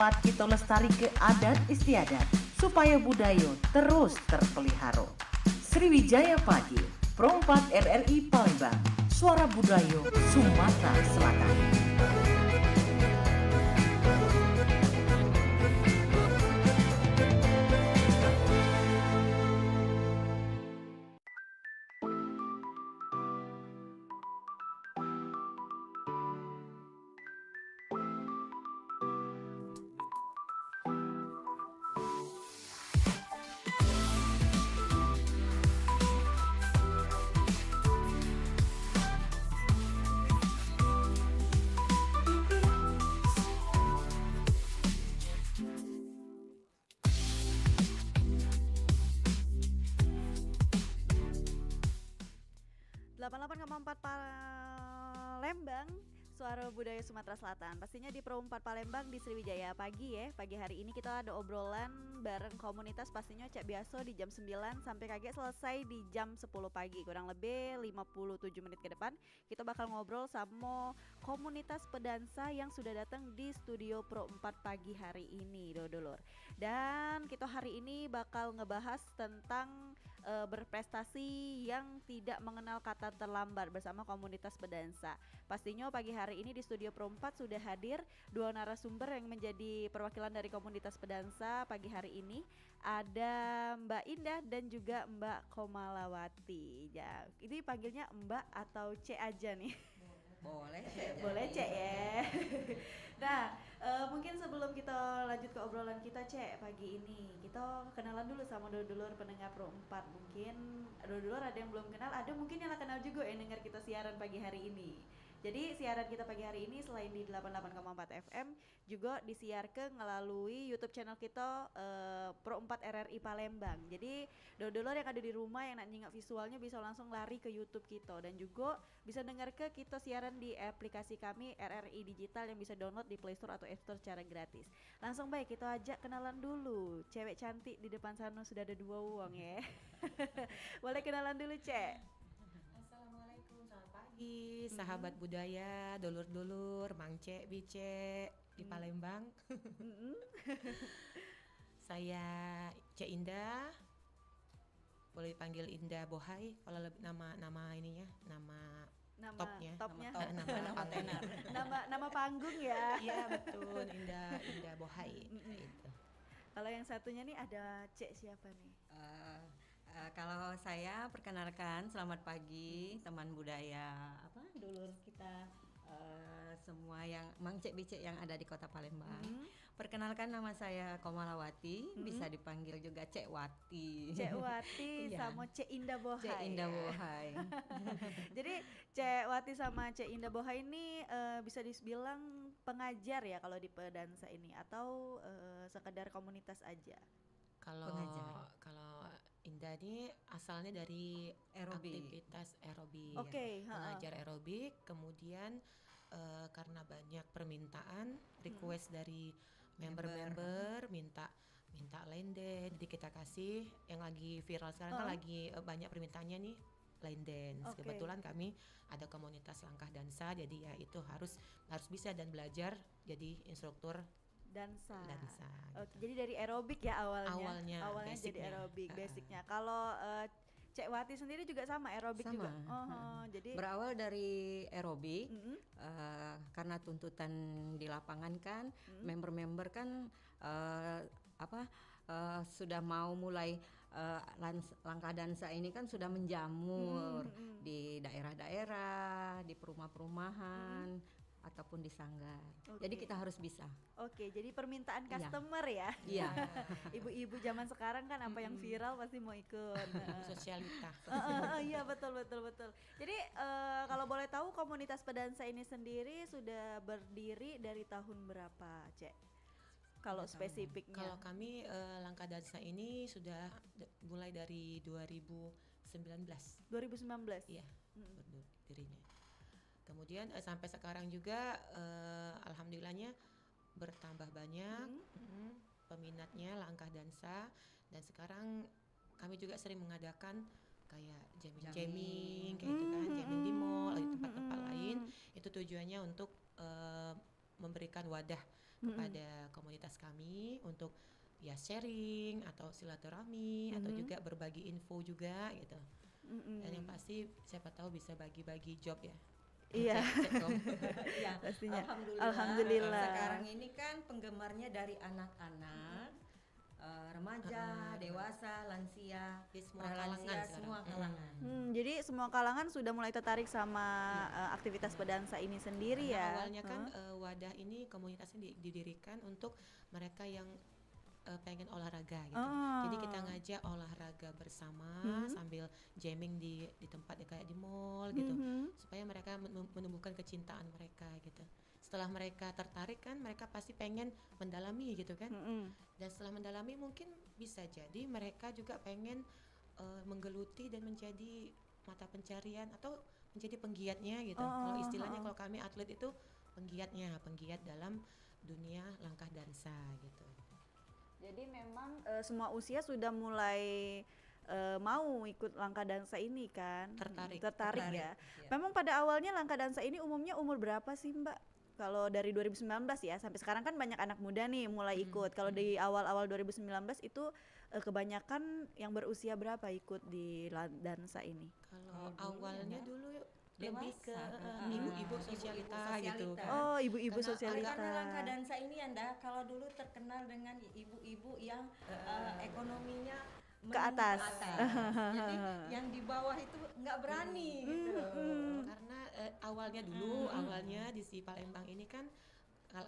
Kita lestari ke adat istiadat supaya budaya terus terpelihara. Sriwijaya Pagi, Pro 4 RRI Palembang, Suara Budaya Sumatera Selatan. Palembang, Suara Budaya Sumatera Selatan. Pastinya di Pro 4 Palembang di Sriwijaya Pagi ya. Pagi hari ini kita ada obrolan bareng komunitas pastinya cek biasa di jam 9 sampai kagak selesai di jam 10 pagi. Kurang lebih 57 menit ke depan kita bakal ngobrol sama komunitas pedansa yang sudah datang di studio Pro 4 pagi hari ini, Dodolor. Dan kita hari ini bakal ngebahas tentang berprestasi yang tidak mengenal kata terlambat bersama komunitas pedansa. Pastinya pagi hari ini di studio Pro 4 sudah hadir dua narasumber yang menjadi perwakilan dari komunitas pedansa pagi hari ini. Ada Mbak Indah dan juga Mbak Komalawati. Ya, ini panggilnya Mbak atau C aja nih? Boleh Cek. Boleh Cek ya. Nah, mungkin sebelum kita lanjut ke obrolan kita Cek pagi ini, kita kenalan dulu sama dulur pendengar Pro 4. Mungkin dulur ada yang belum kenal, ada mungkin yang kenal juga yang dengar kita siaran pagi hari ini. Jadi siaran kita pagi hari ini selain di 88,4 FM juga disiarkan melalui YouTube channel kita Pro 4 RRI Palembang. Jadi dulur yang ada di rumah yang nak nyimak visualnya bisa langsung lari ke YouTube kita dan juga bisa dengar ke kita siaran di aplikasi kami RRI Digital yang bisa download di Play Store atau App Store secara gratis. Langsung baik kita ajak kenalan dulu. Cewek cantik di depan sana sudah ada dua uang ya. Boleh kenalan dulu Cek. Assalamualaikum, selamat pagi sahabat budaya, dulur-dulur, Mang Cek, Bice di Palembang. Saya Cek Indah, boleh dipanggil Indah Bohai kalau nama ininya, nama topnya. Nama panggung ya. Iya betul, Indah Bohai. Gitu. Kalau yang satunya nih ada Cek siapa nih? Kalau saya perkenalkan, selamat pagi teman budaya dulur kita semua yang Mang Cek Bicek yang ada di Kota Palembang. Perkenalkan nama saya Komalawati, bisa dipanggil juga Cek Wati. Cek Wati sama Cek Indah Bohai. Cek Indah Bohai. Jadi Cek Wati sama Cek Indah Bohai ini bisa dibilang pengajar ya kalau di pedansa ini atau sekedar komunitas aja? Kalau Indah ini asalnya dari aktivitas aerobik, mengajar aerobik, kemudian karena banyak permintaan, request dari member minta line dance, jadi kita kasih. Yang lagi viral sekarang kan lagi banyak permintaannya nih line dance. Kebetulan kami ada komunitas langkah dansa, jadi ya itu harus bisa dan belajar jadi instruktur dansa gitu. Jadi dari aerobik ya awalnya jadi aerobik basicnya. Kalau Cek Wati sendiri juga sama aerobik juga. Jadi berawal dari aerobik karena tuntutan di lapangan kan, member-member kan sudah mau mulai langkah dansa ini kan sudah menjamur di daerah-daerah, di perumahan ataupun di sanggar. Jadi kita harus bisa. Jadi permintaan customer ya. Iya. Ibu-ibu zaman sekarang kan apa yang viral pasti mau ikut. Sosialita. Iya betul. Jadi kalau boleh tahu komunitas pedansa ini sendiri sudah berdiri dari tahun berapa, Cek? Kalau spesifiknya. Kalau kami langkah dansa ini sudah mulai dari 2019. 2019. Iya. Berdirinya. Kemudian sampai sekarang juga alhamdulillahnya bertambah banyak peminatnya langkah dansa, dan sekarang kami juga sering mengadakan kayak jamming kayak itu kan, jamming di mall, di tempat-tempat lain. Itu tujuannya untuk memberikan wadah kepada komunitas kami untuk ya sharing atau silaturahmi atau juga berbagi info juga gitu. Dan yang pasti siapa tahu bisa bagi-bagi job ya. Iya. Ya, Pastinya. Alhamdulillah. Sekarang ini kan penggemarnya dari anak-anak, remaja, dewasa, lansia, semua kalangan. Jadi semua kalangan sudah mulai tertarik sama aktivitas pedansa ini sendiri. Karena ya. Awalnya kan wadah ini komunitasnya didirikan untuk mereka yang pengen olahraga gitu. Jadi kita ngajak olahraga bersama sambil jamming di tempat kayak di mall gitu, supaya mereka menumbuhkan kecintaan mereka gitu. Setelah mereka tertarik kan, mereka pasti pengen mendalami gitu kan. Dan setelah mendalami mungkin bisa jadi mereka juga pengen menggeluti dan menjadi mata pencarian atau menjadi penggiatnya gitu. Kalau istilahnya kalau kami atlet itu penggiat dalam dunia langkah dansa gitu. Jadi memang semua usia sudah mulai mau ikut langkah dansa ini kan? Tertarik ya. Memang pada awalnya langkah dansa ini umumnya umur berapa sih Mbak? Kalau dari 2019 ya, sampai sekarang kan banyak anak muda nih mulai ikut. Kalau di awal-awal 2019 itu kebanyakan yang berusia berapa ikut di dansa ini? Kalau awalnya dulu lebih ke ibu-ibu sosialita gitu kan. Oh, ibu-ibu sosialita. Karena langkah dansa ini Anda kalau dulu terkenal dengan ibu-ibu yang ekonominya ke atas. Jadi yang di bawah itu nggak berani gitu. Karena awalnya di si Palembang ini kan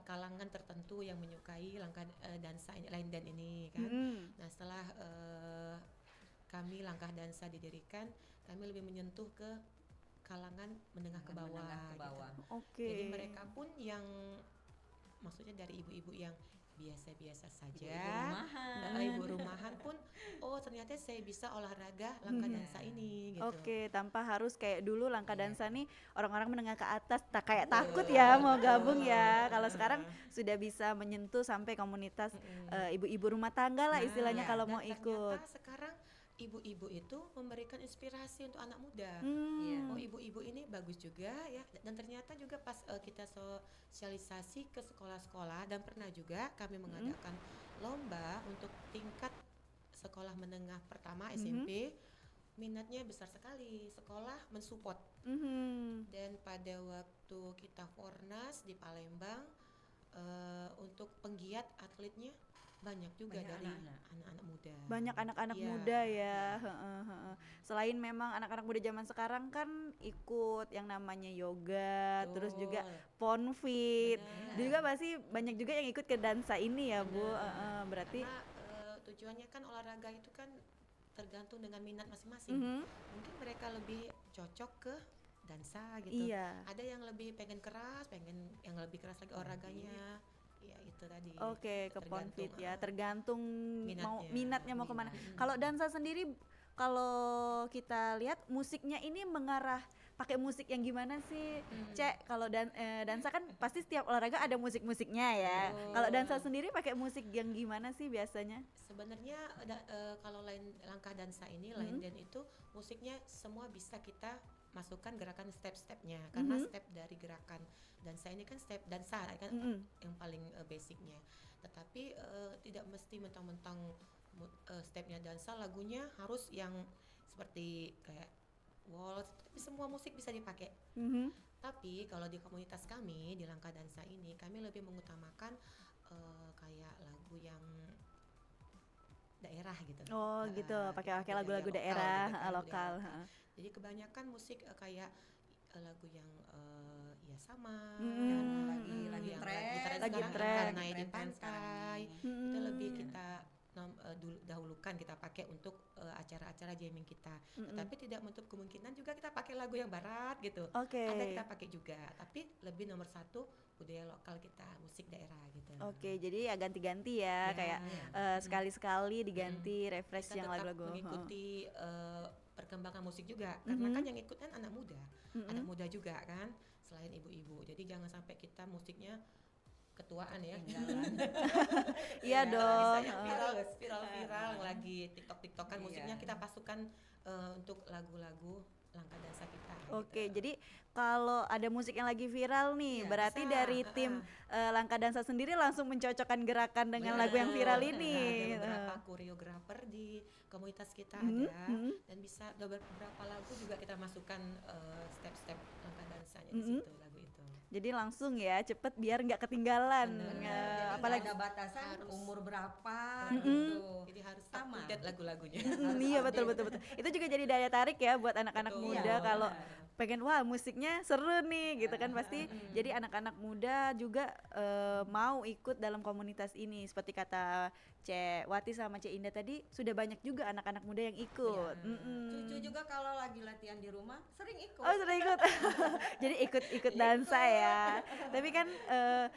kalangan tertentu yang menyukai langkah dansa line dance ini kan. Nah, setelah kami langkah dansa didirikan, kami lebih menyentuh ke kalangan menengah ke bawah. Oke. Jadi mereka pun yang maksudnya dari ibu-ibu yang biasa-biasa saja, ibu rumahan pun ternyata saya bisa olahraga langkah dansa ini gitu. Oke, tanpa harus kayak dulu langkah dansa nih orang-orang menengah ke atas kayak takut ya mau gabung ya. Kalau sekarang sudah bisa menyentuh sampai komunitas ibu-ibu rumah tangga lah istilahnya kalau mau ikut. Sekarang ibu-ibu itu memberikan inspirasi untuk anak muda. Ibu-ibu ini bagus juga ya. Dan ternyata juga pas kita sosialisasi ke sekolah-sekolah, dan pernah juga kami mengadakan lomba untuk tingkat sekolah menengah pertama SMP. Minatnya besar sekali, sekolah mensupport. Dan pada waktu kita Fornas di Palembang, untuk penggiat atletnya banyak juga dari anak-anak muda. Banyak anak-anak muda ya. Selain memang anak-anak muda zaman sekarang kan ikut yang namanya yoga, terus juga ponfit. Juga pasti banyak juga yang ikut ke dansa ini ya, Bu. Berarti karena tujuannya kan olahraga itu kan tergantung dengan minat masing-masing. Mungkin mereka lebih cocok ke dansa gitu. Iya. Ada yang lebih pengen keras, pengen yang lebih keras lagi olahraganya. Ya itu tadi. Oke, ke ponfit ya. Tergantung minatnya mau kemana. Kalau dansa sendiri, kalau kita lihat musiknya ini mengarah pakai musik yang gimana sih, Cek? Kalau dansa kan pasti setiap olahraga ada musik-musiknya ya. Kalau dansa sendiri pakai musik yang gimana sih biasanya? Sebenarnya kalau langkah dansa ini, line dance itu musiknya semua bisa kita masukkan gerakan step-stepnya, karena step dari gerakan dansa ini kan step dansa kan yang paling basicnya. Tetapi tidak mesti mentang-mentang stepnya dansa lagunya harus yang seperti kayak waltz, tapi semua musik bisa dipakai. Tapi kalau di komunitas kami di langkah dansa ini, kami lebih mengutamakan kayak lagu yang daerah gitu. Oh gitu, pakai lagu-lagu daerah lokal. Jadi kebanyakan musik kayak lagu yang ya sama, lagi tren naik di pantai, itu lebih kita dahulukan kita pakai untuk acara-acara jamming kita. Tetapi tidak menutup kemungkinan juga kita pakai lagu yang barat gitu. Ada kita pakai juga, tapi lebih nomor satu budaya lokal kita, musik daerah gitu. Jadi ya ganti-ganti ya, kayak sekali-sekali diganti refresh yang lagu-lagu. Mengikuti perkembangan musik juga, karena kan yang ikut kan anak muda juga kan, selain ibu-ibu. Jadi jangan sampai kita musiknya ketuaan ya. Iya dong. Viral lagi TikTok-TikTokan musiknya kita pasukan untuk lagu-lagu langkah dansa kita. Oke, gitu. jadi kalau ada musik yang lagi viral nih, Iya, berarti bisa, dari tim langkah dansa sendiri langsung mencocokkan gerakan dengan lagu yang viral ini. Ada beberapa koreografer di komunitas kita ada, dan bisa beberapa lagu juga kita masukkan step-step langkah dansanya di situ, lagu itu. Jadi langsung ya, cepet biar nggak ketinggalan. Bener. Jadi Apalagi nggak ada batasan harus. umur berapa gitu. Jadi harus Sama. update lagu-lagunya. Iya betul. Itu juga jadi daya tarik ya buat anak-anak Betul. muda Iya, kalau benar. pengen wah musiknya seru nih gitu kan pasti. Jadi anak-anak muda juga mau ikut dalam komunitas ini seperti kata Cek Wati sama Cek Indah tadi, sudah banyak juga anak-anak muda yang ikut. Cucu juga kalau lagi latihan di rumah sering ikut. Oh sudah ikut. Jadi ikut dansa ya. Tapi kan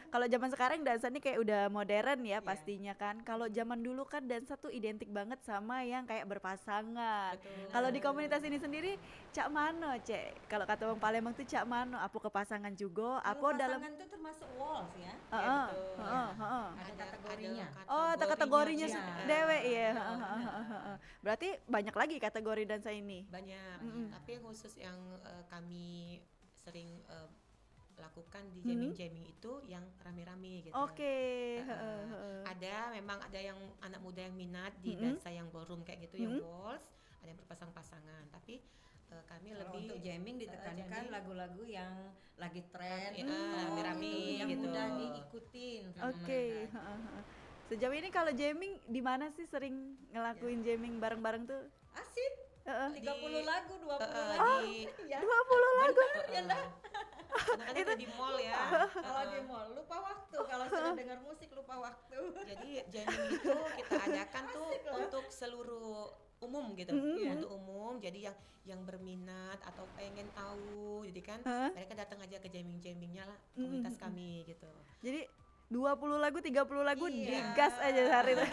kalau zaman sekarang dansa ini kayak udah modern ya pastinya kan. Kalau zaman dulu kan dansa tuh identik banget sama yang kayak berpasangan. Betul. Kalau di komunitas ini sendiri cak mano Cek? Kalau kata Bang Palembang tuh cak mano? Apa ke pasangan juga? Apa Kalau dalam pasangan itu termasuk waltz ya. Heeh, betul. heeh, heeh. Ada kategorinya. Oh, kategorinya juga. dewe ya. Heeh. Berarti banyak lagi kategori dansa ini. Banyak, tapi yang khusus yang kami sering lakukan di jamming-jamming itu yang rame-rame gitu. Oke. Memang ada yang anak muda yang minat di dansa yang ballroom kayak gitu, yang waltz, ada yang berpasang-pasangan, tapi kami Kalau lebih untuk jamming ditekankan jamming. lagu-lagu yang lagi tren, rame-rame yang gitu. mudah diikutin. sama Oke. mereka. Sejauh ini kalau jamming di mana sih sering ngelakuin jamming bareng-bareng tuh? Asik. Heeh. 30 lagu, 20 lagu. di Ya. 20 lagu. kadang-kadang kita di mall ya. Kalau di mall lupa waktu, kalau sudah dengar musik lupa waktu. Jadi jamming itu kita adakan tuh untuk seluruh umum gitu, untuk umum. Jadi yang berminat atau pengen tahu, jadi kan mereka datang aja ke jamming-jammingnya lah komunitas kami gitu. Jadi 20 lagu, 30 lagu Iya. digas aja sehari itu.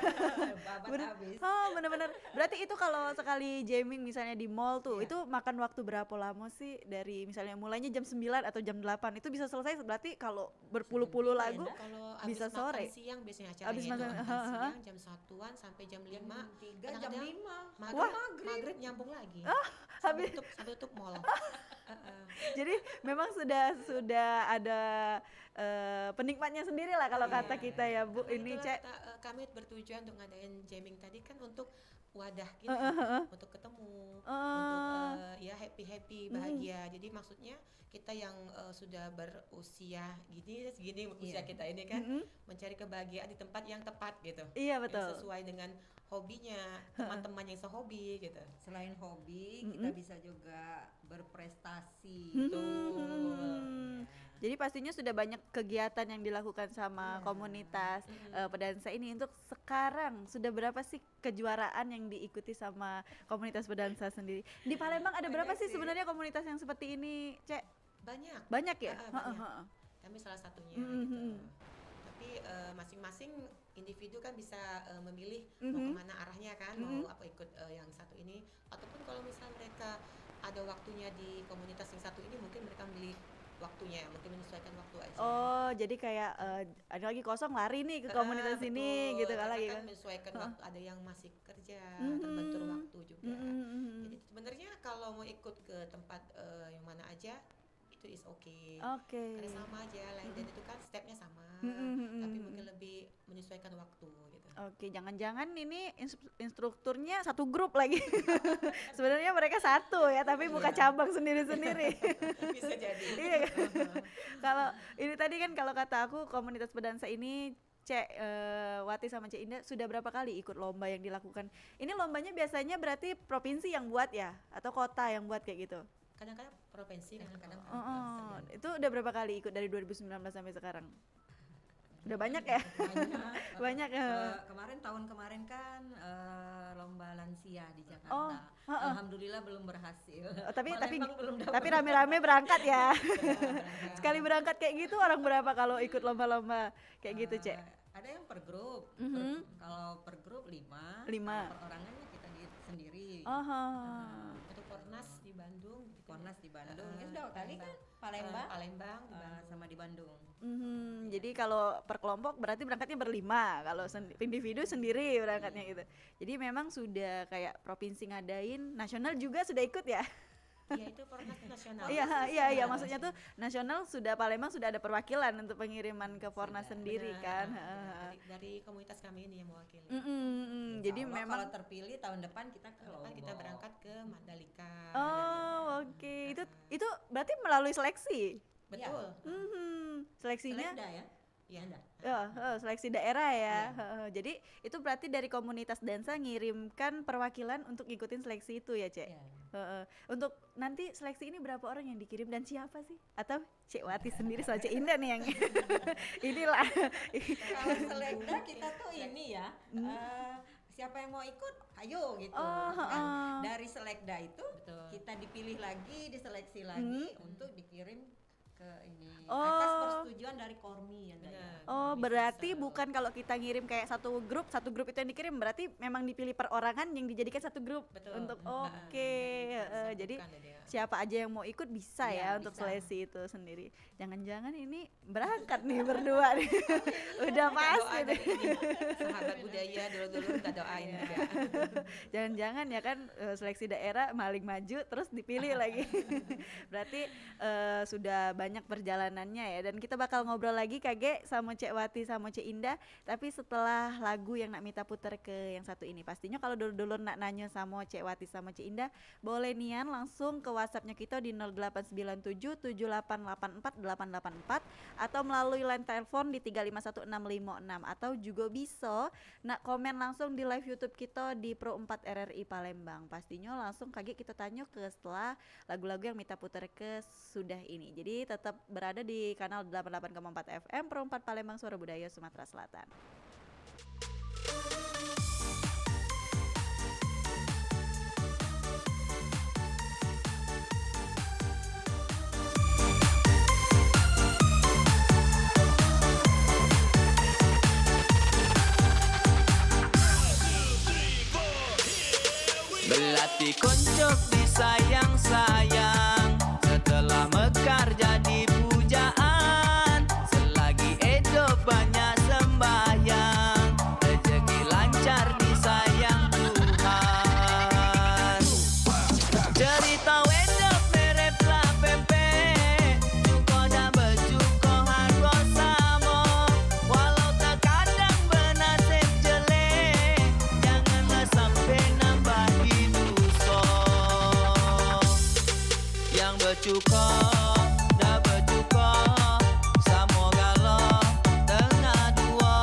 Babat habis. Oh bener-bener. Berarti itu kalau sekali jamming misalnya di mall tuh, itu makan waktu berapa lama sih? Dari misalnya mulainya jam 9 atau jam 8 itu bisa selesai berarti kalau berpuluh-puluh lagu Kalau bisa habis sore. makan siang biasanya acaranya Habis itu makan, makan siang jam 1-an sampai jam 5. 3 jam Kadang-kadang 5. maghrib nyambung lagi. habis- Sampai tutup mall. Jadi memang sudah ada penikmatnya sendiri lah kalau kata kita ya Bu. Ini Itulah Cek. kami bertujuan untuk ngadain jamming tadi kan untuk wadah kita, untuk ketemu, untuk ya happy bahagia. Jadi maksudnya kita yang sudah berusia segini usia kita ini kan mencari kebahagiaan di tempat yang tepat gitu. Iya Yang betul. sesuai dengan hobinya, teman-teman yang sehobi gitu. Selain hobi, kita bisa juga berprestasi. Jadi pastinya sudah banyak kegiatan yang dilakukan sama komunitas pedansa ini. Untuk sekarang sudah berapa sih kejuaraan yang diikuti sama komunitas pedansa sendiri? Di Palembang ada berapa sih sebenarnya komunitas yang seperti ini, Cek? Banyak. Banyak ya? Banyak. Kami salah satunya gitu. Tapi masing-masing individu kan bisa memilih mau kemana arahnya kan, mau apa ikut yang satu ini, ataupun kalau misal mereka ada waktunya di komunitas yang satu ini, mungkin mereka memilih waktunya, mungkin menyesuaikan waktu aja. Oh, jadi kayak ada lagi kosong lari nih ke komunitas ini Betul. gitu kan Karena lagi kan kan. menyesuaikan waktu, ada yang masih kerja, terbentur waktu juga. Jadi sebenarnya kalau mau ikut ke tempat yang mana aja itu is okay. Oke. Karena sama aja, lain dan itu kan stepnya sama, tapi mungkin lebih menyesuaikan waktu gitu. Oke, jangan-jangan ini instrukturnya satu grup lagi. Sebenarnya mereka satu ya, tapi buka cabang sendiri-sendiri. Bisa jadi. Iya kan? Kalau ini tadi kan kalau kata aku komunitas pedansa ini Cek Wati sama Cek Indah sudah berapa kali ikut lomba yang dilakukan? Ini lombanya biasanya berarti provinsi yang buat ya atau kota yang buat kayak gitu? Kadang-kadang provinsi, kadang-kadang Itu udah berapa kali ikut dari 2019 sampai sekarang? Udah banyak ya? Banyak ya. Tahun kemarin kan lomba lansia di Jakarta. Alhamdulillah belum berhasil. Tapi rame-rame berangkat ya. Sekali berangkat kayak gitu orang berapa kalau ikut lomba-lomba kayak gitu, Cek? Ada yang per grup. Kalau per grup 5. Perorangannya kita sendiri. Untuk Pornas di Bandung, gitu. Pornas di Bandung. Ya sudah kali kan Palembang di Bandung. sama di Bandung. Jadi kalau per kelompok berarti berangkatnya berlima, kalau individu sendiri berangkatnya gitu. Jadi memang sudah kayak provinsi ngadain, nasional juga sudah ikut ya? Iya itu Pornas nasional. Iya, maksudnya tuh nasional sudah Palembang sudah ada perwakilan untuk pengiriman ke Pornas sendiri kan. Dari komunitas kami ini yang mewakili. Jadi memang kalau terpilih tahun depan kita ke Lombok. Kita berangkat ke Mandalika. Oh, oke. Itu berarti melalui seleksi. Betul. Seleksinya Selekda ya? seleksi daerah ya. Jadi itu berarti dari komunitas dansa ngirimkan perwakilan untuk ngikutin seleksi itu ya, Cek. Untuk nanti seleksi ini berapa orang yang dikirim dan siapa sih? Atau Cek Wati sendiri sama Cek Indah nih yang inilah. Kalau selekda kita tuh ini ya. Siapa yang mau ikut, ayo gitu. Dari selekda itu kita dipilih lagi, diseleksi lagi untuk dikirim ke ini atas persetujuan dari Kormi yang berarti bukan kalau kita ngirim kayak satu grup itu yang dikirim, berarti memang dipilih perorangan yang dijadikan satu grup. Betul. Untuk jadi siapa aja yang mau ikut bisa ya untuk seleksi itu sendiri. Jangan-jangan ini berangkat nih berdua nih. Udah pasti nih. Sahabat budaya dulu kita doain juga. Jangan-jangan ya kan seleksi daerah maling maju terus dipilih lagi. Berarti sudah banyak perjalanannya ya, dan kita bakal ngobrol lagi Kage sama Cek Wati sama Cek Indah, tapi setelah lagu yang nak minta putar ke yang satu ini. Pastinya kalau dulu nak nanya sama Cek Wati sama Cek Indah, boleh nian langsung ke WhatsAppnya kita di 0897 7884 884 atau melalui line telepon di 351656, atau juga bisa nak komen langsung di live YouTube kita di Pro 4 RRI Palembang. Pastinya langsung Kage kita tanya ke setelah lagu-lagu yang minta putar ke sudah ini. Jadi tetap berada di kanal 88,4 FM Pro 4 Palembang, Suara Budaya Sumatera Selatan. Belati koncok disayang-sayang, setelah mekar jadi pujaan. Selagi hidup banyak sembahyang, rezeki lancar disayang Tuhan. Cerita hidup mirip lah pempek, cuko dah bercuko harus sama. Walau terkadang bernasib jelek, janganlah sampai nambah dosa. Yang bercuko dah bercuko, sama galau tengah dua.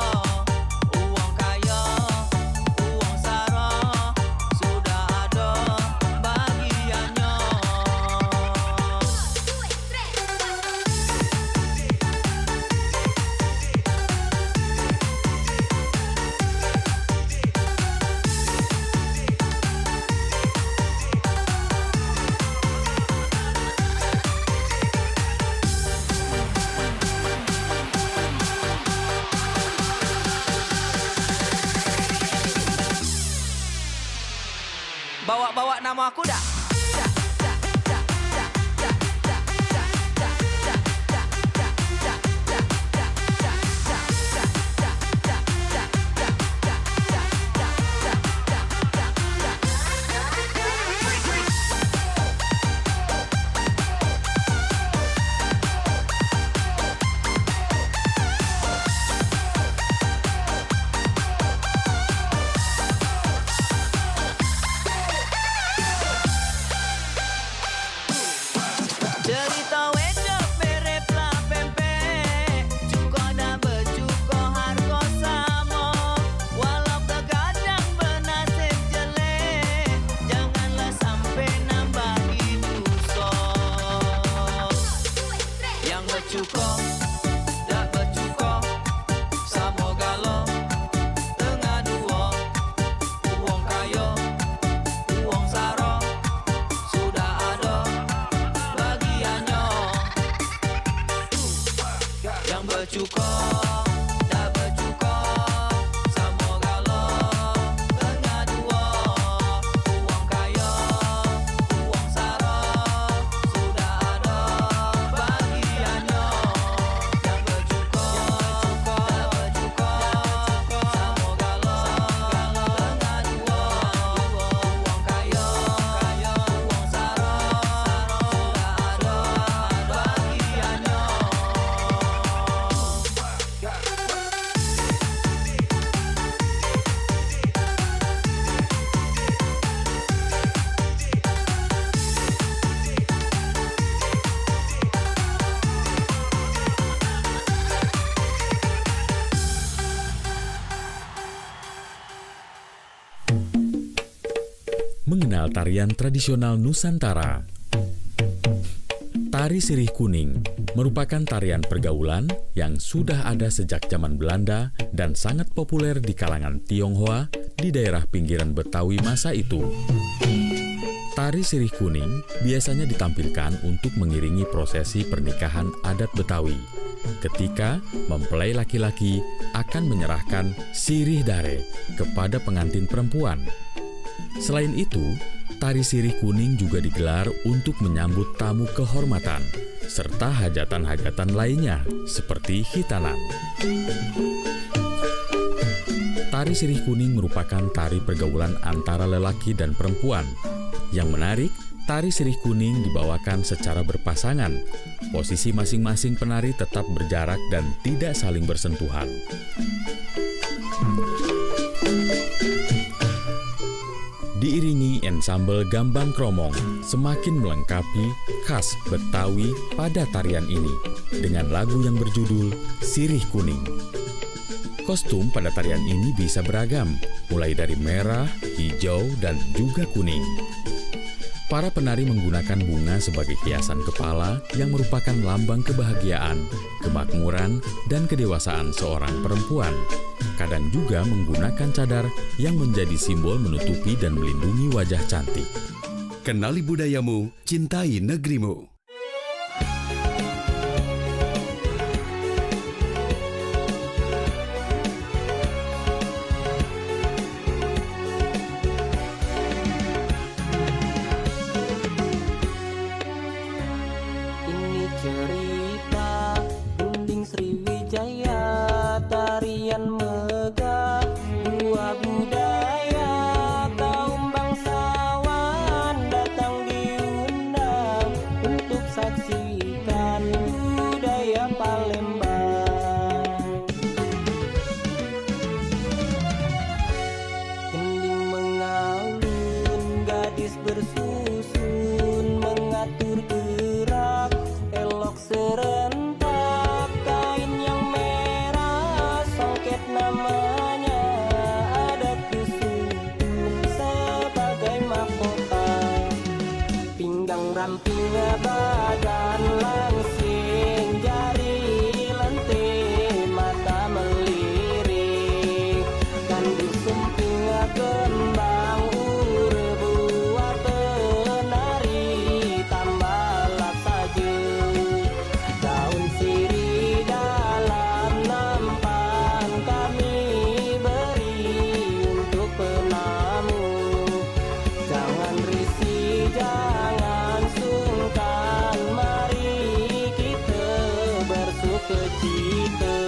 Uang kaya, uang sara, sudah ada bagiannya. Bawa-bawa nama aku dah. mengenal tarian tradisional Nusantara. Tari Sirih Kuning merupakan tarian pergaulan yang sudah ada sejak zaman Belanda dan sangat populer di kalangan Tionghoa di daerah pinggiran Betawi masa itu. Tari Sirih Kuning biasanya ditampilkan untuk mengiringi prosesi pernikahan adat Betawi, ketika mempelai laki-laki akan menyerahkan sirih dare kepada pengantin perempuan. Selain itu, tari Sirih Kuning juga digelar untuk menyambut tamu kehormatan, serta hajatan-hajatan lainnya seperti hitanan. Tari Sirih Kuning merupakan tari pergaulan antara lelaki dan perempuan. Yang menarik, tari Sirih Kuning dibawakan secara berpasangan. Posisi masing-masing penari tetap berjarak dan tidak saling bersentuhan. Diiringi ensambel gambang kromong, semakin melengkapi khas Betawi pada tarian ini dengan lagu yang berjudul Sirih Kuning. Kostum pada tarian ini bisa beragam, mulai dari merah, hijau, dan juga kuning. Para penari menggunakan bunga sebagai hiasan kepala yang merupakan lambang kebahagiaan, kemakmuran, dan kedewasaan seorang perempuan. Kadang juga menggunakan cadar yang menjadi simbol menutupi dan melindungi wajah cantik. Kenali budayamu, cintai negerimu. Ini cerita Gunting Sriwijaya, tarian megah, dua budaya, kaum bangsawan datang diundang untuk saksikan budaya Palembang. Kening mengalun, gadis bersusun, mengatur gerak, elok serentak, kain yang merah, songket namanya, ada kesusun sebagai mahkota. Pinggang ramping badan langsing, jari lentik, mata melirik, kandu sumping kembang buat penari, tambalah saja daun sirih dalam nampan kami beri untuk penamu. Jangan risih, jangan sungkan, mari kita bersukacita.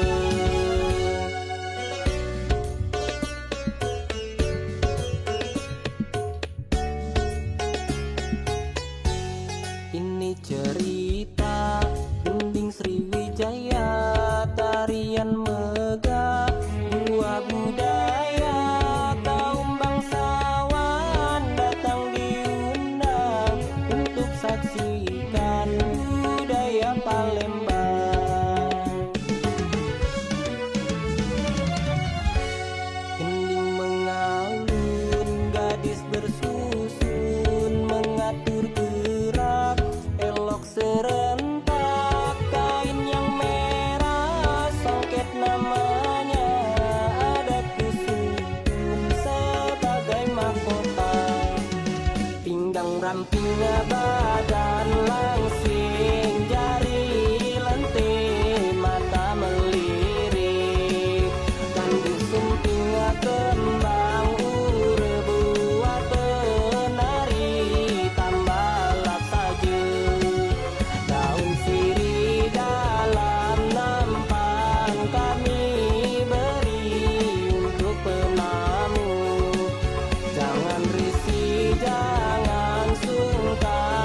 Ini cerita Gunting Sriwijaya, tarian megah, dua budaya, kaum bangsawan datang diundang untuk saksikan budaya Palembang. Kening mengalun, gadis bersusun, mengatur gerak, elok serentak, kain yang merah, songket namanya, ada kesusun sebagai mahkota. Pinggang ramping badan langsing, jari lentik, mata melirik, kandu sumping kembang buat penari, tambalah saja daun sirih dalam nampan kami beri untuk penamu. Jangan risih, jangan sungkan,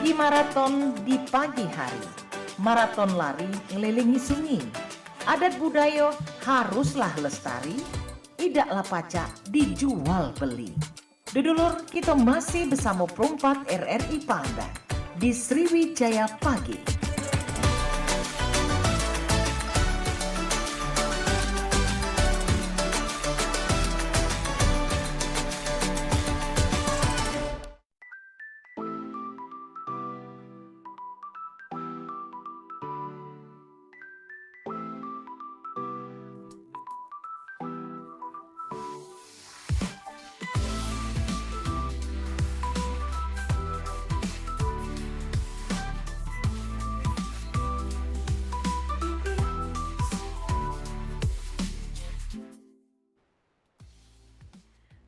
Pagi maraton di pagi hari. Maraton lari ngelilingi sungai. Adat budaya haruslah lestari, idaklah pacak dijual beli. Dudulur, kita masih bersama Perumpat RRI Palembang di Sriwijaya Pagi.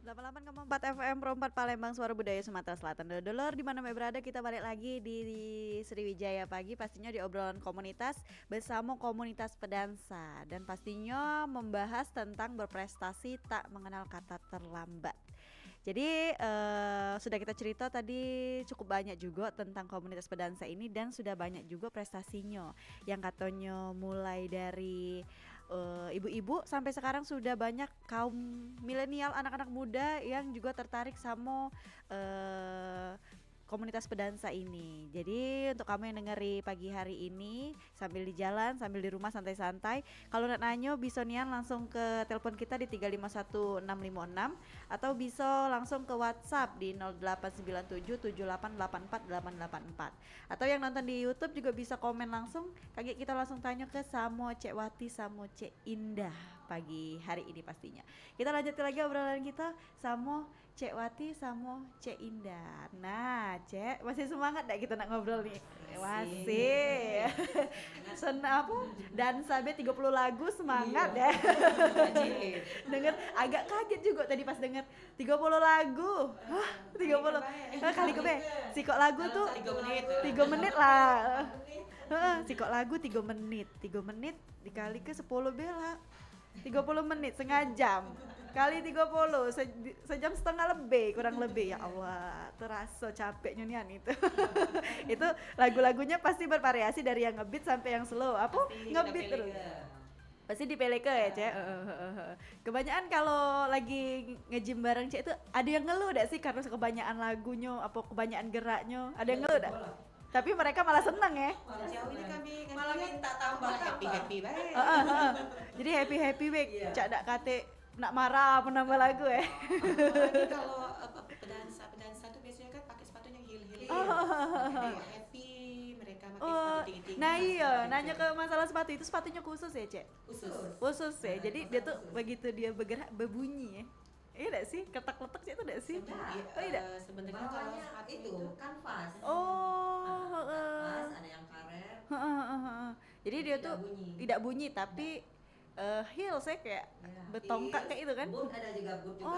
88,4 FM Perumpat Palembang, suara budaya Sumatera Selatan. Dulur di mana berada, kita balik lagi di Sriwijaya Pagi, pastinya di obrolan komunitas bersama komunitas pedansa, dan pastinya membahas tentang berprestasi tak mengenal kata terlambat. Jadi sudah kita cerita tadi cukup banyak juga tentang komunitas pedansa ini, dan sudah banyak juga prestasinya yang katanya mulai dari ibu-ibu sampai sekarang sudah banyak kaum milenial, anak-anak muda yang juga tertarik sama komunitas pedansa ini. Jadi untuk kamu yang dengeri pagi hari ini sambil di jalan, sambil di rumah santai-santai, kalau nak nanya bisa nian langsung ke telepon kita di 351656 atau bisa langsung ke WhatsApp di 089778848884. Atau yang nonton di YouTube juga bisa komen langsung, kaget kita langsung tanya ke Samo Cek Wati, Samo Cek Indah pagi hari ini pastinya. Kita lanjut lagi obrolan kita Samo Cek Wati sama Cek Indah. Nah, Cek, masih semangat gak kita nak ngobrol nih? Masih. Apa? Dan sampai 30 lagu semangat ya. Denger agak kaget juga tadi pas denger 30 lagu. Hah, 30. Kali kebe. Sikok lagu tuh 3 menit lah. Sikok lagu 3 menit. 3 menit dikali ke 10 bela. 30 menit, setengah jam kali 30, sejam setengah lebih, kurang lebih. Ya Allah, terasa capeknya nih itu. Itu lagu-lagunya pasti bervariasi dari yang ngebeat sampai yang slow. Apa? Ngebeat terus. Pasti dipeleke ya, Cek. Kebanyakan kalau lagi nge-gym bareng Cek itu ada yang ngeluh gak sih karena kebanyakan lagunya, apa kebanyakan geraknya? Ada yang ngeluh gak? Tapi mereka malah seneng ya. Sejauh ini kami malah minta tambah happy baik. Jadi happy baik. Cak dak kate nak marah menambah lagu ya. Kalau pedansa tuh biasanya kan pakai sepatunya heel. Happy, mereka pakai sepatu tinggi-tinggi. Nah iya, nanya ke masalah sepatu itu, sepatunya khusus ya, Cek? Khusus ya. Jadi dia tuh begitu dia bergerak berbunyi ya. Iya enggak sih? Ketak-ketak sih itu enggak sih? Oh iya. Sebenarnya kalau sepatu itu kanvas. Kanvas, ada yang karet. Jadi dia tuh tidak bunyi tapi heel saya kayak betongkak kayak itu kan? Boot ada juga, boot juga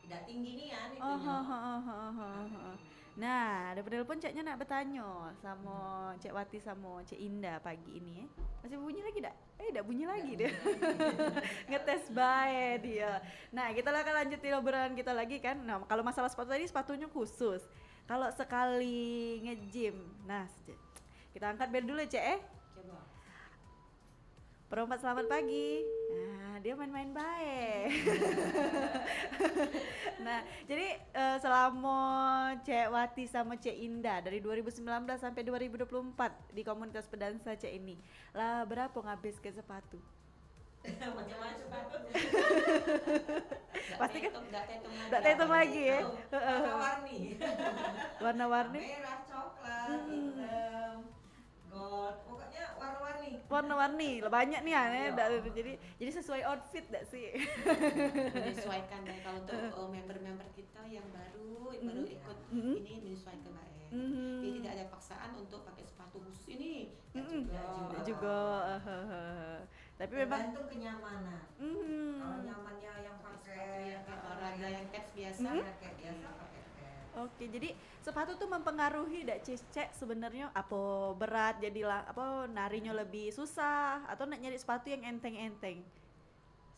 tidak tinggi nih ya itunya. Nah, ada penelpon Ceknya nak bertanya sama Cek Wati sama Cek Indah pagi ini ya. Masih bunyi lagi enggak? Enggak bunyi lagi deh. Ngetes bae dia. Nah, kita akan lanjutin obrolan kita lagi kan. Nah, kalau masalah sepatu tadi, sepatunya khusus. Kalau sekali nge-gym. Nah, kita angkat bel dulu, Cek Coba. Perompat selamat pagi. Nah, dia main-main baik. Nah, jadi selama Cek Wati sama Cek Indah dari 2019 sampai 2024 di komunitas pedansa Cek ini, lah berapa ngabis ke sepatu? Macam-macam sepatu. Pasti kan Enggak hitung lagi ya. Warna-warni. Warna-warni. Merah, coklat, hitam, gold, pokoknya warna-warni. Warna-warni, banyak nih ya. Jadi sesuai outfit enggak sih? Menyesuaikan deh kalau untuk member-member kita yang baru ikut ini menyesuaikan baik. Jadi tidak ada paksaan untuk pakai sepatu khusus ini. Juga. Tapi memang tergantung kenyamanan. Kalau nyamannya yang pakai olahraga yang caps biasa. Kayak biasa pakai caps. Oke, jadi sepatu tuh mempengaruhi dak Cek sebenarnya apa berat jadi apa narinya lebih susah atau nak nyari sepatu yang enteng-enteng?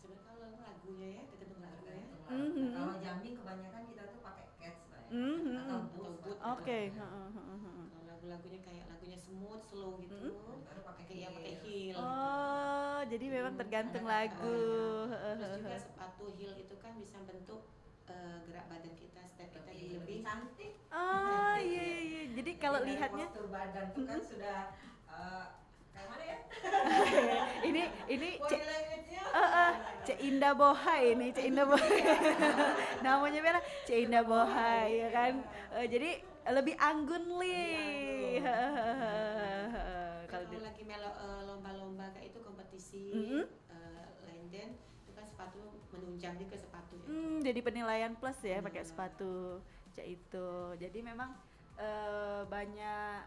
Sebenarnya kalau lagunya ya, tergantung lagunya. Kalau jamming kebanyakan kita tuh pakai cats atau boot. Oke. lagu-lagunya kayak lagunya smooth, slow gitu. Baru pakai heel. Oh, jadi memang tergantung lagu. Terus juga sepatu heel itu kan bisa bentuk gerak badan kita, step kita lebih cantik. Oh iya. Jadi kalau lihatnya postur badan tuh kan sudah kayak mana ya? ini Body language-nya. Cek Indah Bohai ini, Cek Indah Bohai. Namanya merah Cek Indah Bohai ya kan. Jadi lebih anggun li. Kalau lagi lomba-lomba kayak itu kompetisi London itu kan sepatu menunjang juga sepatu ya. Jadi penilaian plus ya pakai sepatu Cek itu. Jadi memang banyak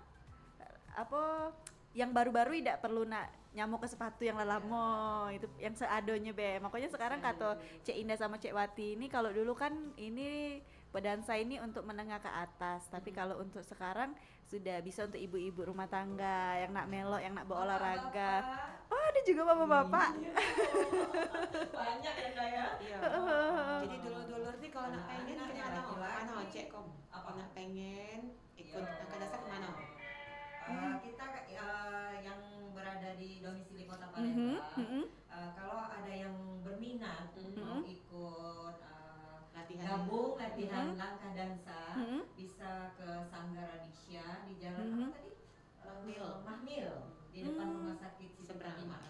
apa yang baru-baru tidak perlu nyamuk ke sepatu yang lelamo itu yang seadonya be. Makanya sekarang kata Cek Indah sama Cek Wati ini kalau dulu kan ini pedansa ini untuk menengah ke atas, tapi kalau untuk sekarang sudah bisa untuk ibu-ibu rumah tangga yang nak melok, yang nak berolahraga. Oh, ada juga bapak-bapak. Banyak ya Daya. Iya. Jadi dulur-dulur nih kalau nak pengen kemana Cek Kom? Apa nak pengen ikut angkat dasar kemana? Kita yang berada di domisili Kota Palembang, kalau ada yang berminat mau ikut gabung latihan langkah dansa, bisa ke Sanggara Diksya di jalan apa tadi? Mahmil di depan rumah sakit Siti Fatimah.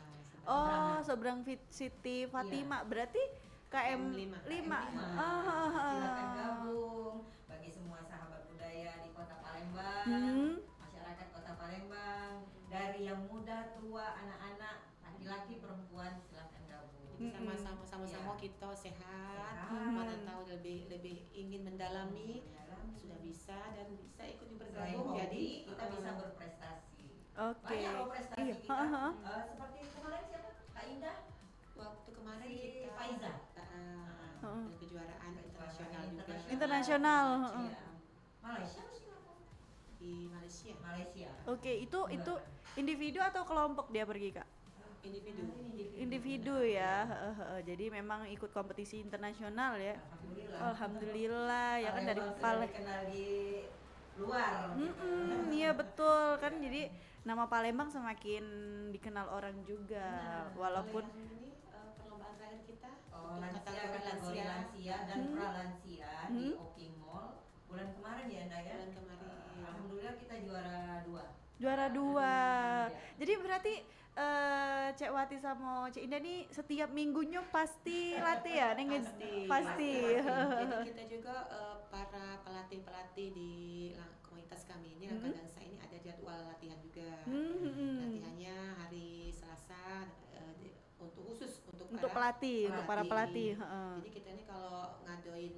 Oh, seberang Siti Fatimah. Berarti KM 5. Silakan gabung bagi semua sahabat budaya di Kota Palembang. Palembang, dari yang muda, tua, anak-anak, laki-laki, perempuan, silakan gabung. Jadi sama-sama kita sehat, mana tahu lebih ingin mendalami, sudah bisa dan bisa ikut bergabung. Jadi kita bisa berprestasi. Oke. Banyak loh prestasi kita. Seperti kemarin siapa? Kak Indah. Waktu kemarin Si kita Faiza. kejuaraan internasional juga. Internasional. Malaysia Di Malaysia. Oke, itu individu atau kelompok dia pergi, Kak? Individu ya. Jadi memang ikut kompetisi internasional ya. Alhamdulillah ya kan dari Palembang. Kenal di luar. Iya betul kan, jadi nama Palembang semakin dikenal orang juga. Walaupun ini perlombaan terakhir kita kategori lansia dan pralansia di Oking Mall bulan kemarin ya Anda ya. Alhamdulillah kita juara 2. Jadi berarti Cek Wati sama Cek Indah nih setiap minggunya pasti latihan ya? Pasti. Jadi kita juga para pelatih di komunitas kami ini langkah dansa ini ada jadwal latihan juga. Latihannya hari Selasa untuk para pelatih. Jadi kita ini kalau ngadoin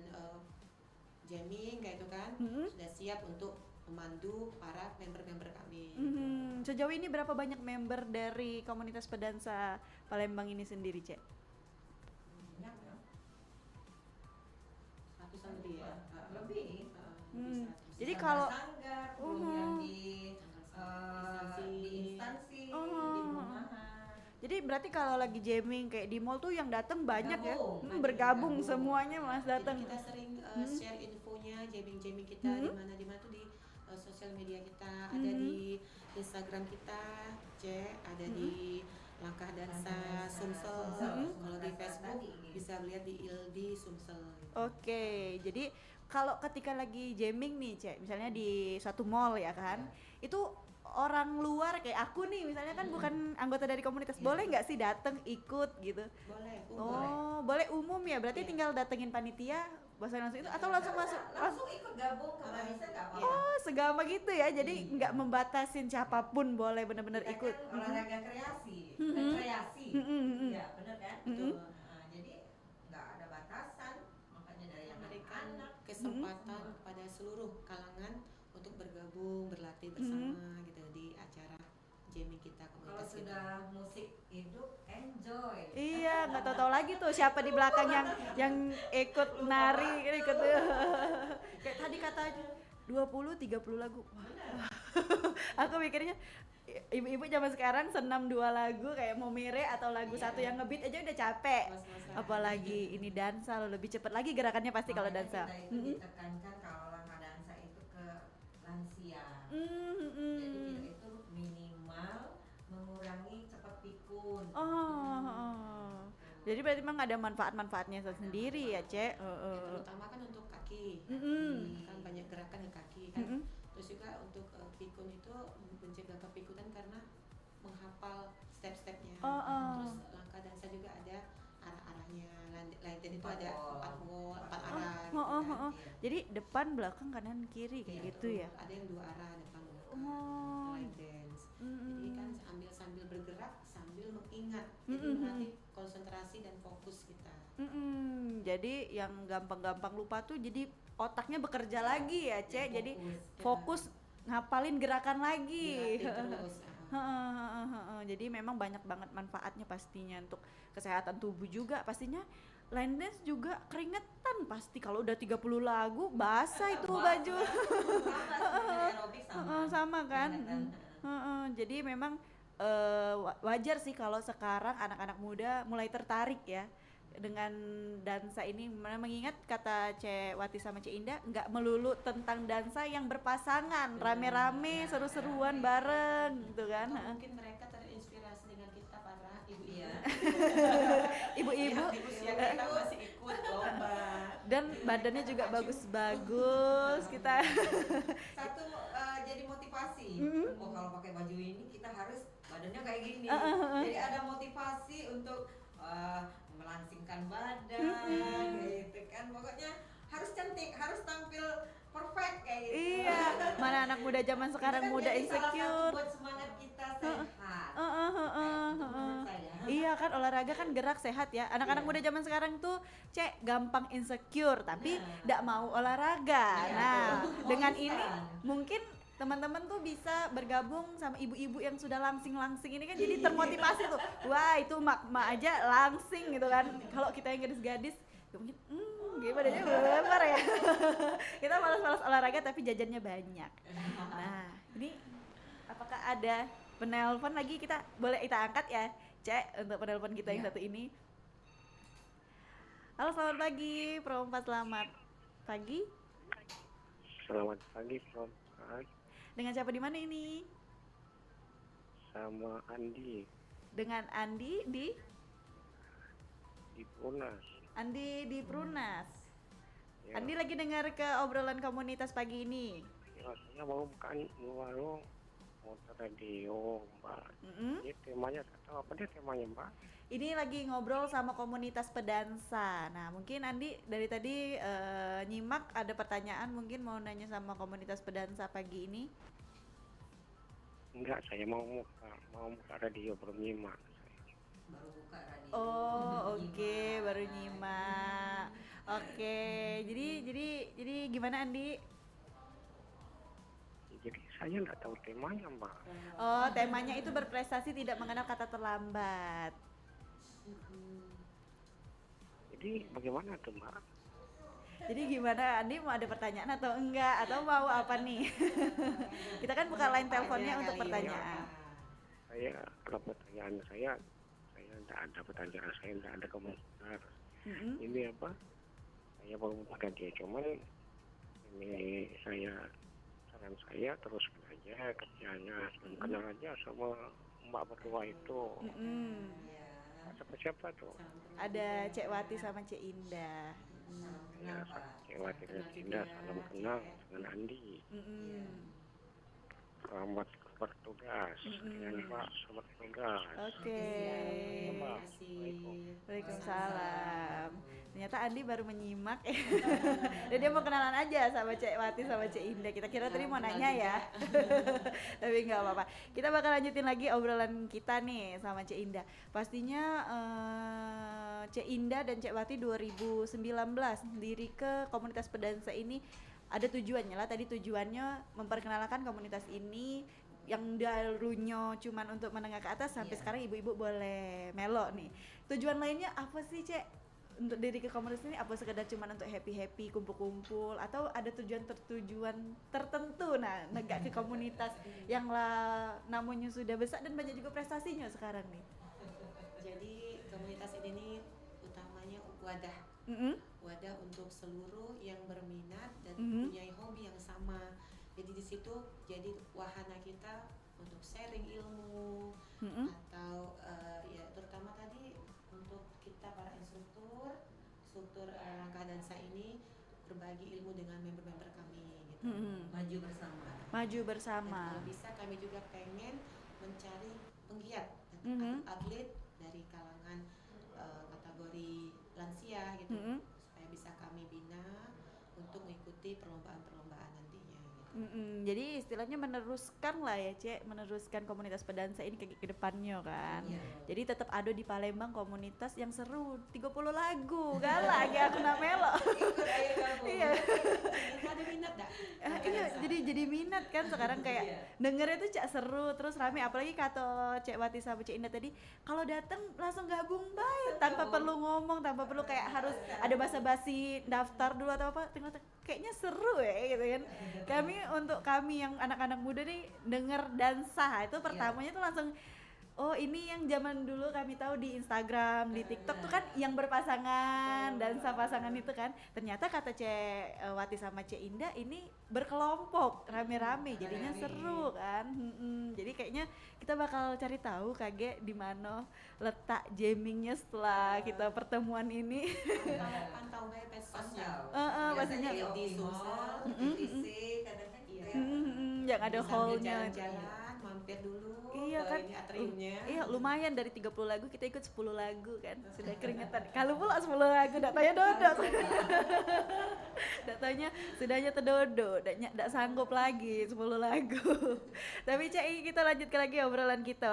jamming kayak itu kan sudah siap untuk memandu para member-member kami. Sejauh ini berapa banyak member dari komunitas pedansa Palembang ini sendiri, Cek? Banyak ya. Ratusan lebih ya. Lebih. Jadi kalau Sanggar, yang di instansi, di perumahan. Jadi berarti kalau lagi jamming kayak di mall tuh yang datang banyak ya? Bergabung semuanya Mas datang. Kita sering share infonya jamming kita di mana tuh di sosial media kita, ada di Instagram kita, ada di Langkah Dansa Sumsel. Kalau di Facebook bisa lihat di Ildi Sumsel. Oke, jadi kalau ketika lagi jamming nih, Cek, misalnya di suatu mall ya kan, itu orang luar kayak aku nih misalnya kan bukan anggota dari komunitas, boleh nggak sih datang ikut gitu? Boleh. Boleh umum ya, berarti tinggal datengin panitia bahasa langsung itu atau langsung masuk? Langsung ikut gabung ke barisan nggak apa-apa. Oh, segampang gitu ya, jadi nggak membatasin siapapun boleh benar-benar ikut. Kan olahraga kreasi, ya benar kan? Betul. Jadi nggak ada batasan, makanya dari yang memberikan kesempatan kepada seluruh kalangan untuk bergabung, berlatih bersama gitu di acara jamming kita kalau komunitas sudah musik hidup enjoy. Iya, nggak tahu lagi tuh siapa di belakang yang ikut nari, ikut kayak tadi katanya 20-30 lagu. Wah. Aku mikirnya ibu-ibu zaman sekarang senam 2 lagu kayak mau mere atau lagu satu yang ngebeat aja udah capek. Apalagi ini dansa lebih cepat lagi gerakannya pasti kalau dansa. Kita itu ditekankan kalau langkah dansa itu ke lansia. Jadi kita itu minimal mengurangi cepat pikun. Jadi berarti memang ada manfaat-manfaatnya sendiri ya, Cek. Terutama kan untuk kaki, kan banyak gerakan di kaki kan. Terus juga untuk pikun itu mencegah kepikunan karena menghafal step-stepnya. Terus langkah dansa juga ada arah-arahnya. Latin itu ada 4 arah gitu kan. Jadi depan, belakang, kanan, kiri kayak gitu ya. Ada yang 2 arah, depan belakang. Line dance. Jadi kan sambil bergerak sambil mengingat. Jadi melatih konsentrasi dan fokus kita. Jadi yang gampang-gampang lupa tuh jadi otaknya bekerja lagi ya, Cek. Jadi fokus ngapalin gerakan lagi. Terus. Jadi memang banyak banget manfaatnya pastinya untuk kesehatan tubuh juga pastinya. Line dance juga keringetan pasti kalau udah 30 lagu basah itu baju. Sama kan. Jadi memang wajar sih kalau sekarang anak-anak muda mulai tertarik ya dengan dansa ini, mengingat kata Cek Wati sama Cek Indah nggak melulu tentang dansa yang berpasangan, rame-rame, seru-seruan bareng gitu kan. Mungkin mereka terinspirasi dengan kita para ibu-ibu. Ibu-ibu di usia kita masih ikut lomba. Dan badannya juga bagus-bagus kita. Satu jadi motivasi. Oh, kalau pakai baju ini kita harus badannya kayak gini. Jadi ada motivasi untuk melangsingkan badan gitu kan. Pokoknya harus cantik, harus tampil perfect kayak gitu. Iya, mana anak muda zaman sekarang kan muda jadi insecure. salah satu buat semangat kita sehat. Menurut saya. Iya kan, olahraga kan gerak sehat ya. Anak-anak muda zaman sekarang tuh Cek gampang insecure tapi nggak mau olahraga. Nah, dengan ini mungkin teman-teman tuh bisa bergabung sama ibu-ibu yang sudah langsing-langsing ini kan, jadi termotivasi tuh. Wah, itu mak-mak aja langsing gitu kan. Kalau kita yang gadis-gadis mungkin gimana aja lebar ya. Kita malas-malas olahraga tapi jajannya banyak. Nah, ini apakah ada penelpon lagi? Kita boleh kita angkat ya, Cek, untuk penelpon kita yang satu ini. Halo, selamat pagi, Perompat. Selamat pagi. Selamat pagi, Perompat. Dengan siapa di mana ini? Sama Andi Dengan Andi di Punas. Andi di Prunas. Ya. Andi lagi dengar ke obrolan komunitas pagi ini. Ya, saya mau bukan warung motor radio, Mbak. Ini temanya, saya tahu apa dia temanya, Mbak? Ini lagi ngobrol sama komunitas pedansa. Nah, mungkin Andi dari tadi nyimak ada pertanyaan, mungkin mau nanya sama komunitas pedansa pagi ini. Enggak, saya mau buka radio, belum nyimak. Baru buka radio. Oh, oke, baru nyimak. Oke, jadi gimana Andi? Jadi saya nggak tahu temanya, Mbak. Oh, temanya itu berprestasi tidak mengenal kata terlambat. Jadi bagaimana tuh, Mbak? Jadi gimana, Andi mau ada pertanyaan atau enggak? Atau mau apa nih? Kita kan buka line teleponnya untuk pertanyaan. Saya, kalau pertanyaan saya nggak ada pertanyaan, saya nggak ada komentar. Ini apa? Saya mau buka dia, cuman ini saran saya teruskan aja kerjanya, kenal aja sama Mbak berdua itu. Siapa tuh? Ada Cek Wati sama Cek Indah. Ya, Cek Wati dan Cek Indah salam kenal dengan Andi. Selamat bertugas. Dengan Pak, selamat bertugas. Oke. Assalamualaikum. Waalaikumsalam. Ternyata Andi baru menyimak. Dan dia mau kenalan aja sama Cek Wati sama Cek Indah. Kita kira tadi mau nanya ya. Tapi nggak apa-apa. Kita bakal lanjutin lagi obrolan kita nih sama Cek Indah. Pastinya Cek Indah dan Cek Wati 2019 diri ke komunitas pedansa ini ada tujuannya lah. Tadi tujuannya memperkenalkan komunitas ini yang dulunya cuman untuk menengah ke atas sampai sekarang ibu-ibu boleh melo nih. Tujuan lainnya apa sih, Cek? Untuk diri ke komunitas ini apa sekedar cuman untuk happy-happy, kumpul-kumpul, atau ada tujuan tertentu negak ke komunitas yang lah namanya sudah besar dan banyak juga prestasinya sekarang nih. Jadi komunitas ini nih utamanya wadah. Wadah untuk seluruh yang berminat dan punya hobi yang sama. Jadi di situ jadi wahana kita untuk sharing ilmu atau ya terutama tadi untuk kita para instruktur langkah dansa ini berbagi ilmu dengan member-member kami gitu. Maju bersama. Maju bersama. Dan kalau bisa kami juga pengen mencari penggiat atlet dari kalangan kategori lansia gitu supaya bisa kami bina untuk mengikuti perlombaan-perlombaan nantinya gitu. Jadi istilahnya meneruskan lah ya Cek, meneruskan komunitas pedansa ini ke depannya kan. Jadi tetap ada di Palembang komunitas yang seru, 30 lagu kan lagi aku nak melo. Iya. Ada minat dah? Iya, jadi minat kan sekarang kayak dengernya tuh Cak seru terus rame, apalagi kata Cek Wati sama Cek Indah tadi kalau datang langsung gabung baik tanpa perlu ngomong, tanpa perlu kayak harus ada basa-basi daftar dulu atau apa, kayaknya seru ya gitu kan. Untuk kami yang anak-anak muda nih denger dansa itu pertamanya tuh langsung oh ini yang zaman dulu kami tahu di Instagram, di TikTok tuh kan yang berpasangan, dansa pasangan itu kan. Ternyata kata Cek Wati sama Cek Indah ini berkelompok, rame-rame, jadinya seru kan. Jadi kayaknya kita bakal cari tahu Kage di mana letak jammingnya setelah kita pertemuan ini. Pantau bae pesosnya. Pastinya di Sumsel, TC kadang kan gitu ya. Yang ada hall-nya. Jalan-jalan, mampir dulu. Iya kan, ini atriumnya. Iya lumayan dari 30 lagu kita ikut 10 lagu kan, sudah keringetan. Kalau pula 10 lagu, datanya dodok. Datanya sudahnya terdodo, tidak sanggup lagi 10 lagu. Tapi Cek, kita lanjutkan lagi obrolan kita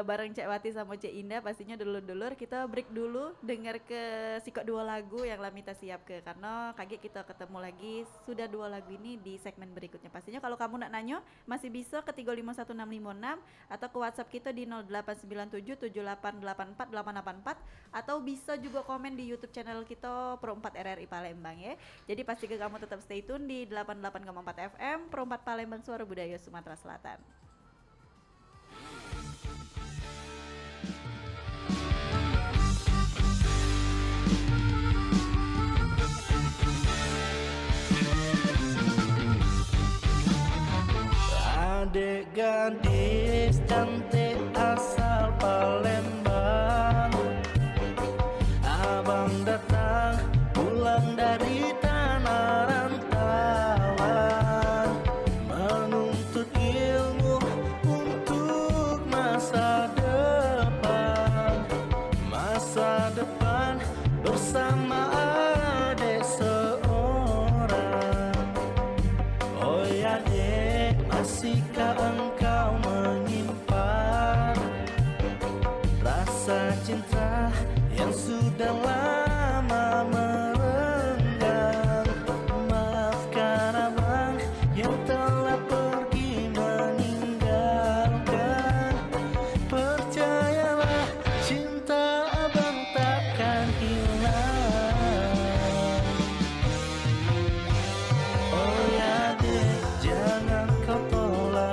bareng Cek Wati sama Cek Indah. Pastinya dulur-dulur kita break dulu, dengar ke sikok 2 lagu yang Lamita siap ke, karena kaget kita ketemu lagi sudah 2 lagu ini di segmen berikutnya. Pastinya kalau kamu nak nanya masih bisa ke 351656 atau ke WhatsApp kita di 089778848884 atau bisa juga komen di YouTube channel kita Pro 4 RRI Palembang ya. Jadi pastikan kamu tetap stay tune di 88,4 FM Pro 4 Palembang, Suara Budaya Sumatera Selatan. Adek gadis cantik asal Palembang, abang datang pulang dari tanah rantauan, menuntut ilmu untuk masa depan bersama adek seorang. Oh ya dek, masihkah engkau menyimpan rasa cinta yang sudah lama merenggang? Maafkan abang yang telah pergi meninggalkan. Percayalah cinta abang takkan hilang. Oh ya dek, jangan kau tolak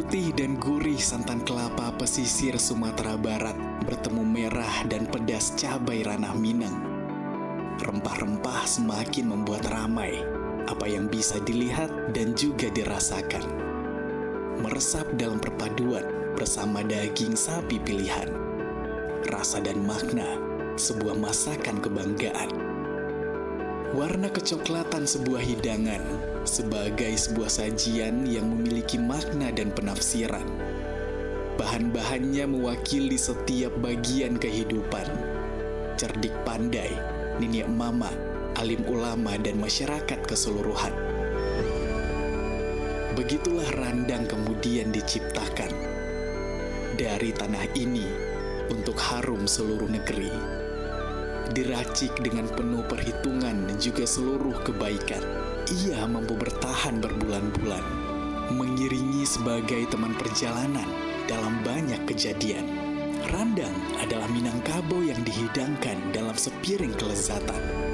putih dan gurih santan kelapa pesisir Sumatera Barat bertemu merah dan pedas cabai ranah Minang. Rempah-rempah semakin membuat ramai apa yang bisa dilihat dan juga dirasakan. Meresap dalam perpaduan bersama daging sapi pilihan. Rasa dan makna sebuah masakan kebanggaan. Warna kecoklatan sebuah hidangan sebagai sebuah sajian yang memiliki makna dan penafsiran. Bahan-bahannya mewakili setiap bagian kehidupan. Cerdik pandai, nenek mama, alim ulama, dan masyarakat keseluruhan. Begitulah randang kemudian diciptakan. Dari tanah ini untuk harum seluruh negeri. Diracik dengan penuh perhitungan dan juga seluruh kebaikan. Ia mampu bertahan berbulan-bulan, mengiringi sebagai teman perjalanan dalam banyak kejadian. Randang adalah Minangkabau yang dihidangkan dalam sepiring kelezatan.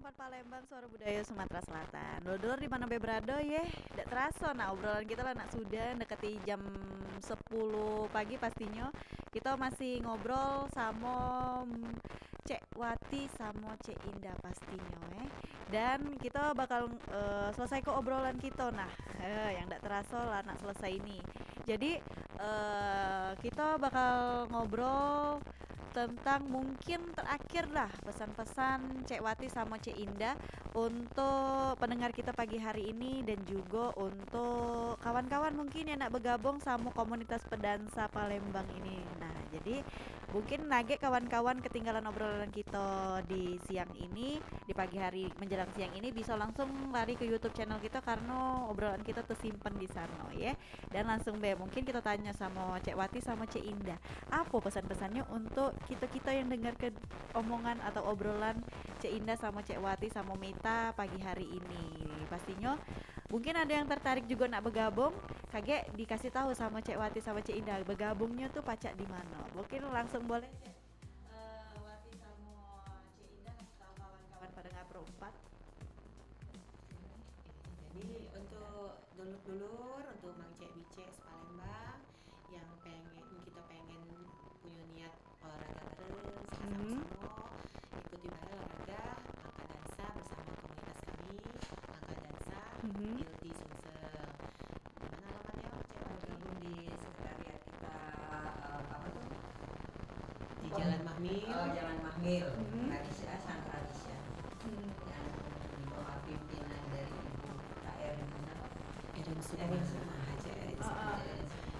Perempat Palembang, Suara Budaya Sumatera Selatan. Dulur di mana beberado ya? Dak terasa nah obrolan kita lah nak sudah dekati jam 10 pagi pastinya. Kita masih ngobrol sama Cek Wati sama Cek Indah pastinya Dan kita bakal selesai ke obrolan kita nah. Yang dak terasa lah nak selesai ini. Jadi kita bakal ngobrol tentang mungkin terakhir lah pesan-pesan Cek Wati sama Cek Indah untuk pendengar kita pagi hari ini dan juga untuk kawan-kawan mungkin yang nak bergabung sama komunitas pedansa Palembang ini. Nah, jadi mungkin nage kawan-kawan ketinggalan obrolan kita di siang ini, di pagi hari menjelang siang ini bisa langsung lari ke YouTube channel kita karena obrolan kita tersimpan di sana ya. Dan langsung mungkin kita tanya sama Cek Wati sama Cek Indah, apa pesan-pesannya untuk kita yang dengar ke omongan atau obrolan Cek Indah sama Cek Wati sama Mita pagi hari ini. Pastinya mungkin ada yang tertarik juga nak bergabung, kagak dikasih tahu sama Cek Wati sama Cek Indah bergabungnya tuh pacak di mana. Mungkin langsung boleh Cek Wati sama Cek Indah kasih tahu kawan-kawan pendengar Perempat. Jadi untuk dulur-dulur, untuk Mang Cek Bice Palembang yang kita pengen punya niat olahraga bareng sama-sama, ikuti bareng olahraga angka dansa bersama komunitas kami angka dansa Ilti Sumsel. Dimana alamatnya Cek Wati? Di sekretariat kita Di Jalan Mahmil. Jalan Mahmil, Radisya, Santa Radisya, yang di bawah pimpinan dari Ibu Kak Erin Sukma.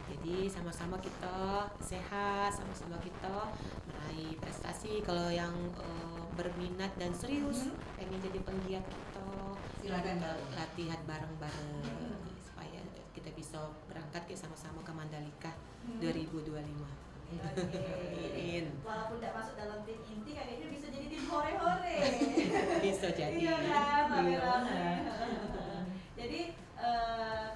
Jadi sama-sama kita sehat, sama-sama kita meraih prestasi. Kalau yang berminat dan serius pengen jadi penggiat kita, silakan latihan bareng-bareng supaya kita bisa berangkat sama-sama ke Mandalika 2025. Walaupun tidak masuk dalam tim inti, kayaknya bisa jadi tim hore-hore. Bisa jadi. Iya kan, rame-rame. Jadi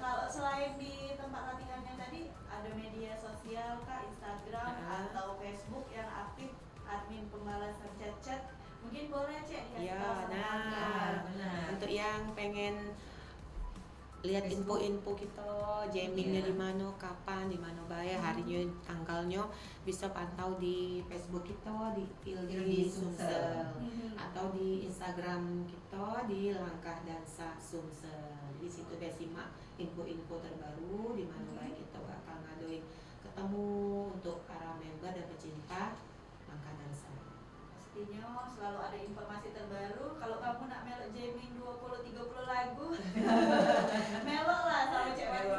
kalau selain di tempat latihannya tadi, ada media sosial kah, Instagram atau Facebook yang aktif admin pembalasan chat-chat, mungkin boleh Cek dikasih tahu sama untuk yang pengen lihat info-info kita, jammingnya di mana, kapan, di mana bayar, harinya, tanggalnya bisa pantau di Facebook kita di Ilti Sumsel atau di Instagram kita di Langkah Dansa Sumsel. Di situ bisa simak info-info terbaru di mana baik kita bakal ngadain ketemu untuk para member dan pecinta Langkah Dansa. Pastinya selalu ada informasi terbaru. Kalau kamu nak melok jamming 20-30 lagu melok lah sama Cek Wati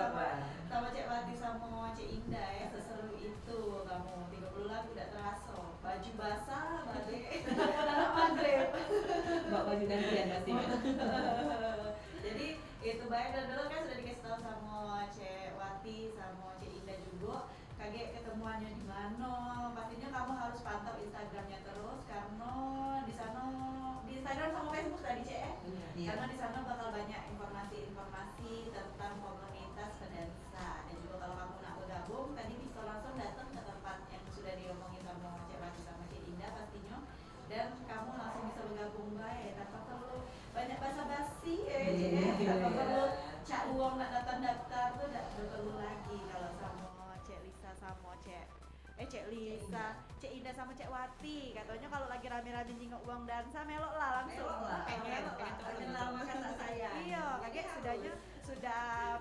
sama Cek Wati sama Cek Indah ya, seseru itu kamu 30 lagu udah terasa. Baju basah balik anak maghrib Mbak baju gantian pastinya. Jadi itu baik, dan dulu kan sudah dikasih tahu sama Cek Wati sama Cek Indah juga kaget ketemuannya di mana. Pastinya kamu harus pantau Instagramnya terus karena di sana, di Instagram sama Facebook tadi Cek karena di sana bakal banyak informasi-informasi tentang komunitas pedansa. Dan juga kalau kamu nak bergabung tadi bisa langsung datang ke tempat yang sudah diomongin sama Cek Wati sama Cek Indah pastinya, dan kamu langsung bisa bergabung baik tanpa perlu banyak basa-basi tanpa perlu cak uang nak daftar tuh tidak perlu lagi. Kalau sama Cek Lisa sama Cek Lisa, Cek Indah sama Cek Wati katanya kalau lagi rame-rame jingok uang dansa melok lah langsung pengen lama kata saya. Iya kaget sudah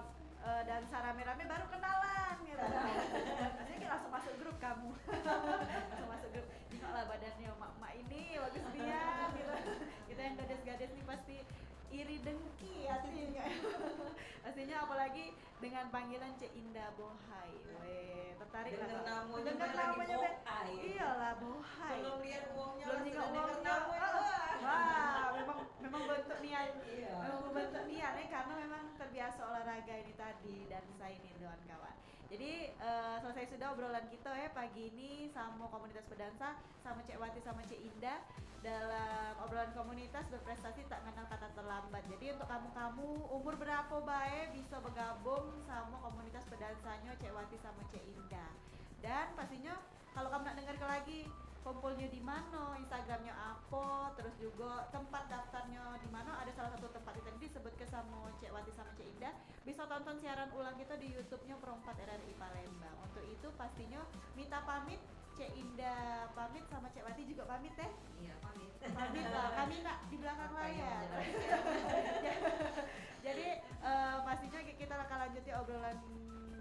dansa rame-rame baru kenalan gitu. Maksudnya kita langsung masuk grup kamu. Langsung masuk grup. Jingok lah badannya mak ini bagus dia gitu. Kita yang gadis-gadis nih pasti iri dengki hatinya. Pastinya apalagi dengan panggilan Cek Indah Bohai. Weh, tertarik lah. Dengar namanya Bohai. Iyalah Bohai. Belum lihat uangnya, belum lihat uangnya. Wah, memang bentuk niat. Memang bentuk niat karena memang terbiasa olahraga ini tadi dan saya ini kawan-kawan. Jadi selesai sudah obrolan kita ya pagi ini sama komunitas pedansa, sama Cek Wati sama Cek Indah dalam obrolan komunitas berprestasi tak kenal kata terlambat. Jadi untuk kamu-kamu umur berapa bae bisa bergabung sama komunitas pedansanya Cek Wati sama Cek Indah. Dan pastinya kalau kamu nak dengar lagi kumpulnya di mana, Instagramnya apa, terus juga tempat daftarnya di mana. Ada salah satu tempat itu tadi disebutkan sama Cek Wati sama Cek Indah. Bisa tonton siaran ulang kita di YouTube-nya Perempat RRI Palembang. Untuk itu pastinya Mita pamit, Cek Indah pamit, sama Cek Wati juga pamit teh. Iya, pamit. Pamit lah, kami nak di belakang layar. Jadi pastinya kita akan lanjutin obrolan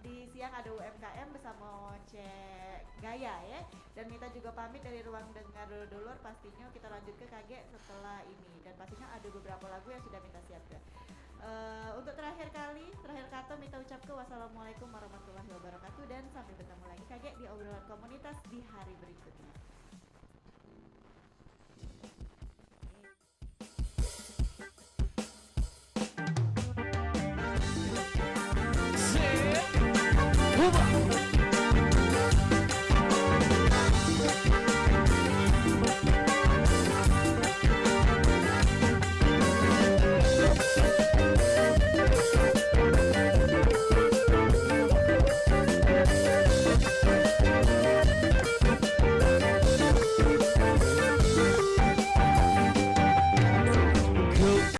di siang. Ada UMKM bersama Cek Gaya ya. Dan Mita juga pamit dari ruang dengar dulur. Pastinya kita lanjut ke KG setelah ini. Dan pastinya ada beberapa lagu yang sudah Mita siapkan. Untuk terakhir kata Mita ucapkan wassalamualaikum warahmatullahi wabarakatuh. Dan sampai bertemu lagi KG di obrolan komunitas di hari berikutnya. Cuba.